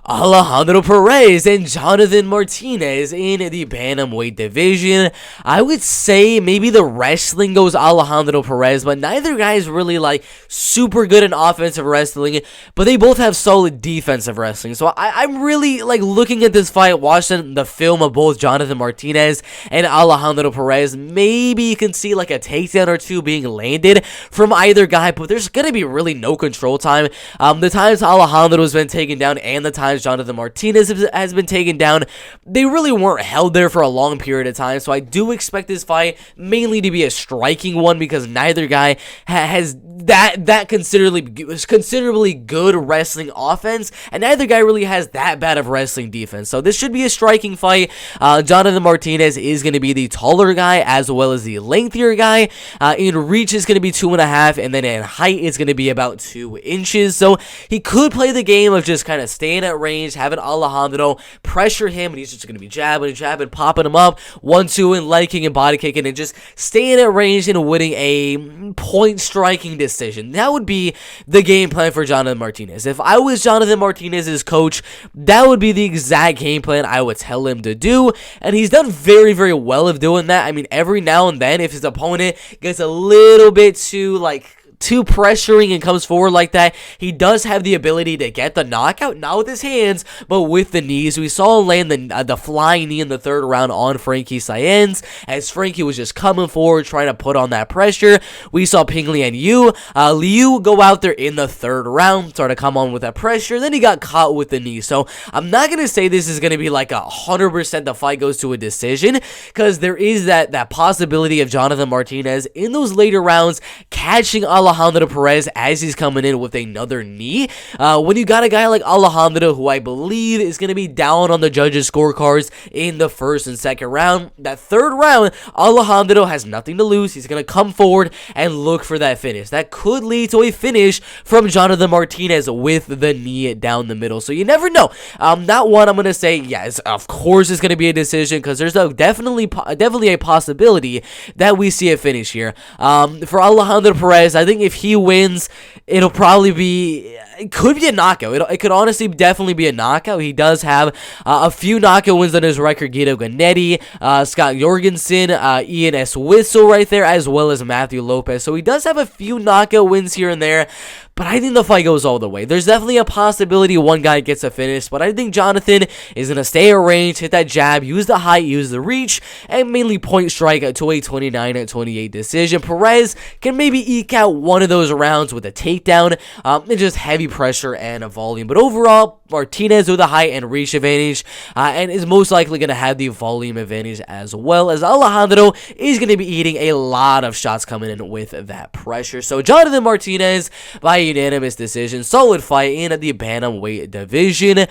Alejandro Perez and Jonathan Martinez in the bantamweight division. I would say maybe the wrestling goes Alejandro Perez, but neither guy is really like super good in offensive wrestling, but they both have solid defensive wrestling. So I'm really like looking at this fight, watching the film of both Jonathan Martinez and Alejandro Perez. Maybe you can see like a takedown or two being landed from either guy, but there's gonna be really no control time. The times Alejandro has been taken down and the times Jonathan Martinez has been taken down, they really weren't held there for a long period of time. So I do expect this fight mainly to be a striking one because neither guy has that considerably good wrestling offense, and neither guy really has that bad of wrestling defense. So this should be a striking fight. Jonathan Martinez is going to be the taller guy as well as the lengthier guy. In reach is going to be 2.5, and then in height it's going to be about 2 inches. So he could play the game of just kind of staying at range, having Alejandro pressure him, and he's just going to be jabbing, popping him up, 1-2, and leg kicking and body kicking, and just staying at range and winning a point striking decision. That would be the game plan for Jonathan Martinez. If I was Jonathan Martinez's coach, that would be the exact game plan I would tell him to do, and he's done very, very well of doing that. I mean, every now and then, if his opponent gets a little bit too pressuring and comes forward like that, he does have the ability to get the knockout, not with his hands, but with the knees. We saw him land the flying knee in the third round on Frankie Saenz, as Frankie was just coming forward, trying to put on that pressure. We saw Pinglian Liu go out there in the third round, try to come on with that pressure, then he got caught with the knee. So I'm not going to say this is going to be like 100% the fight goes to a decision, because there is that possibility of Jonathan Martinez in those later rounds catching Alejandro Perez as he's coming in with another knee. When you got a guy like Alejandro, who I believe is going to be down on the judges' scorecards in the first and second round, that third round, Alejandro has nothing to lose. He's going to come forward and look for that finish. That could lead to a finish from Jonathan Martinez with the knee down the middle. So you never know. That one, I'm going to say, yes, of course it's going to be a decision, because there's definitely a possibility that we see a finish here. For Alejandro Perez, I think if he wins, it could be a knockout. It could honestly definitely be a knockout. He does have a few knockout wins on his record. Guido Ganetti, Scott Jorgensen, Ian S. Whistle right there, as well as Matthew Lopez. So he does have a few knockout wins here and there, but I think the fight goes all the way. There's definitely a possibility one guy gets a finish, but I think Jonathan is going to stay at range, hit that jab, use the height, use the reach, and mainly point strike to a 29-28 decision. Perez can maybe eke out one of those rounds with a takedown and just heavy pressure and a volume. But overall, Martinez with a height and reach advantage, and is most likely going to have the volume advantage as well, as Alejandro is going to be eating a lot of shots coming in with that pressure. So Jonathan Martinez by unanimous decision. Solid fight in the bantamweight division.